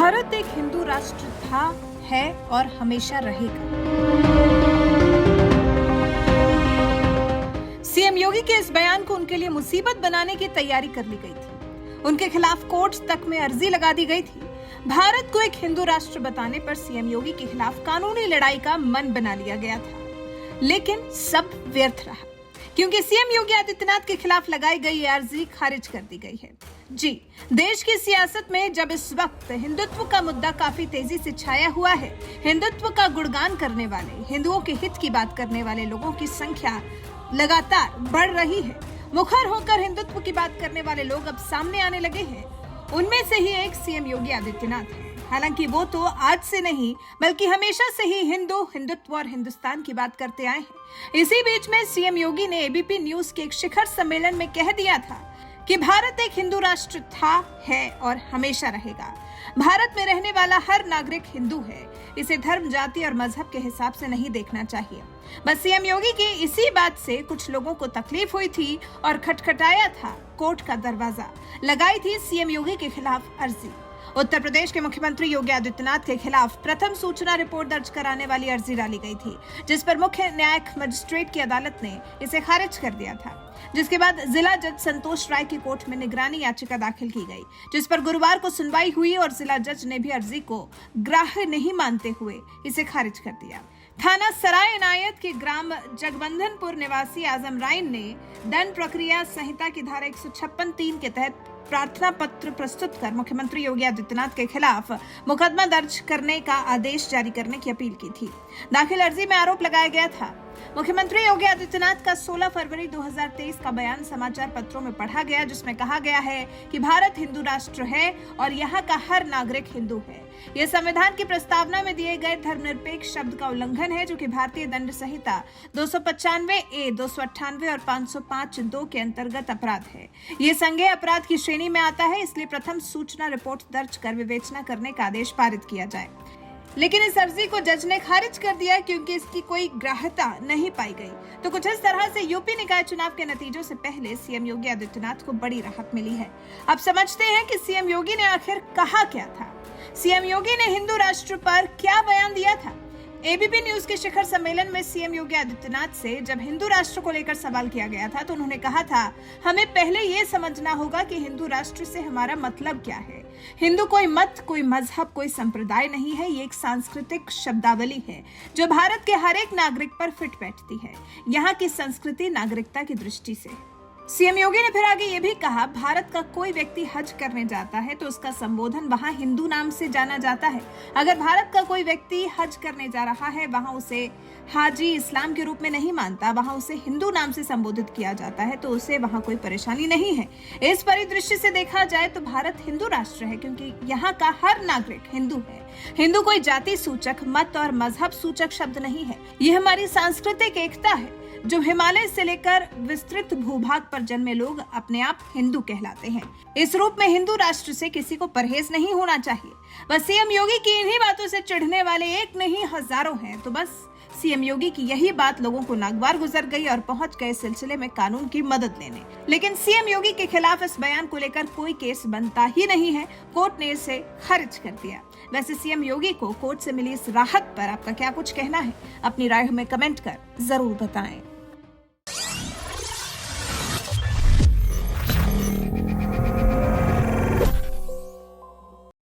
भारत एक हिंदू राष्ट्र था, है और हमेशा रहेगा। सीएम योगी के इस बयान को उनके लिए मुसीबत बनाने की तैयारी कर ली गई थी। उनके खिलाफ कोर्ट तक में अर्जी लगा दी गई थी। भारत को एक हिंदू राष्ट्र बताने पर सीएम योगी के खिलाफ कानूनी लड़ाई का मन बना लिया गया था, लेकिन सब व्यर्थ रहा, क्योंकि सीएम योगी आदित्यनाथ के खिलाफ लगाई गई ये अर्जी खारिज कर दी गई है। जी, देश की सियासत में जब इस वक्त हिंदुत्व का मुद्दा काफी तेजी से छाया हुआ है, हिंदुत्व का गुणगान करने वाले, हिंदुओं के हित की बात करने वाले लोगों की संख्या लगातार बढ़ रही है। मुखर होकर हिंदुत्व की बात करने वाले लोग अब सामने आने लगे हैं। उनमें से ही एक सीएम योगी आदित्यनाथ है। हालांकि वो तो आज से नहीं बल्कि हमेशा से ही हिंदुत्व और हिंदुस्तान की बात करते आए हैं। इसी बीच में सीएम योगी ने एबीपी न्यूज के एक शिखर सम्मेलन में कह दिया था कि भारत एक हिंदू राष्ट्र था, है और हमेशा रहेगा। भारत में रहने वाला हर नागरिक हिंदू है। इसे धर्म, जाति और मजहब के हिसाब से नहीं देखना चाहिए। बस सीएम योगी की इसी बात से कुछ लोगों को तकलीफ हुई थी और खटखटाया था कोर्ट का दरवाजा, लगाई थी सीएम योगी के खिलाफ अर्जी। उत्तर प्रदेश के मुख्यमंत्री योगी आदित्यनाथ के खिलाफ प्रथम सूचना रिपोर्ट दर्ज कराने वाली अर्जी डाली गई थी, जिस पर मुख्य न्यायिक मजिस्ट्रेट की अदालत ने इसे खारिज कर दिया था। जिसके बाद जिला जज संतोष राय की कोर्ट में निगरानी याचिका दाखिल की गई, जिस पर गुरुवार को सुनवाई हुई और जिला जज ने भी अर्जी को ग्राह्य नहीं मानते हुए इसे खारिज कर दिया। थाना सराय इनायत के ग्राम जगबंधनपुर निवासी आजम राइन ने दंड प्रक्रिया संहिता की धारा 156(3) के तहत प्रार्थना पत्र प्रस्तुत कर मुख्यमंत्री योगी आदित्यनाथ के खिलाफ मुकदमा दर्ज करने का आदेश जारी करने की अपील की थी। दाखिल अर्जी में आरोप लगाया गया था, मुख्यमंत्री योगी आदित्यनाथ का 16 फरवरी 2023 का बयान समाचार पत्रों में पढ़ा गया, जिसमें कहा गया है कि भारत हिंदू राष्ट्र है और यहाँ का हर नागरिक हिंदू है। यह संविधान की प्रस्तावना में दिए गए धर्मनिरपेक्ष शब्द का उल्लंघन है, जो कि भारतीय दंड संहिता 295(a), 298 और 505(2) के अंतर्गत अपराध है। ये संज्ञेय अपराध की श्रेणी में आता है, इसलिए प्रथम सूचना रिपोर्ट दर्ज कर विवेचना करने का आदेश पारित किया जाए। लेकिन इस अर्जी को जज ने खारिज कर दिया क्योंकि इसकी कोई ग्राह्यता नहीं पाई गई। तो कुछ इस तरह से यूपी निकाय चुनाव के नतीजों से पहले सीएम योगी आदित्यनाथ को बड़ी राहत मिली है। अब समझते हैं कि सीएम योगी ने आखिर कहा क्या था। सीएम योगी ने हिंदू राष्ट्र पर क्या बयान दिया था। एबीपी न्यूज के शिखर सम्मेलन में सीएम योगी आदित्यनाथ से जब हिंदू राष्ट्र को लेकर सवाल किया गया था, तो उन्होंने कहा था, हमें पहले ये समझना होगा कि हिंदू राष्ट्र से हमारा मतलब क्या है। हिंदू कोई मत, कोई मजहब, कोई संप्रदाय नहीं है। ये एक सांस्कृतिक शब्दावली है जो भारत के हर एक नागरिक पर फिट बैठती है, यहाँ की संस्कृति नागरिकता की दृष्टि से। सीएम योगी ने फिर आगे ये भी कहा, भारत का कोई व्यक्ति हज करने जाता है तो उसका संबोधन वहाँ हिंदू नाम से जाना जाता है। अगर भारत का कोई व्यक्ति हज करने जा रहा है, वहाँ उसे हाजी इस्लाम के रूप में नहीं मानता, वहाँ उसे हिंदू नाम से संबोधित किया जाता है, तो उसे वहाँ कोई परेशानी नहीं है। इस परिदृश्य से देखा जाए तो भारत हिंदू राष्ट्र है, क्योंकि यहाँ का हर नागरिक हिंदू है। हिंदू कोई जाति सूचक, मत और मजहब सूचक शब्द नहीं है। ये हमारी सांस्कृतिक एकता है, जो हिमालय से लेकर विस्तृत भूभाग पर जन्मे लोग अपने आप हिंदू कहलाते हैं। इस रूप में हिंदू राष्ट्र से किसी को परहेज नहीं होना चाहिए। बस सीएम योगी की इन्हीं बातों से चिढ़ने वाले एक नहीं हजारों हैं। तो बस सीएम योगी की यही बात लोगों को नागवार गुजर गई और पहुंच गए सिलसिले में कानून की मदद लेने। लेकिन सीएम योगी के खिलाफ इस बयान को लेकर कोई केस बनता ही नहीं है। कोर्ट ने इसे खारिज कर दिया। वैसे सीएम योगी को कोर्ट से मिली इस राहत पर आपका क्या कुछ कहना है? अपनी राय हमें कमेंट कर जरूर बताएं।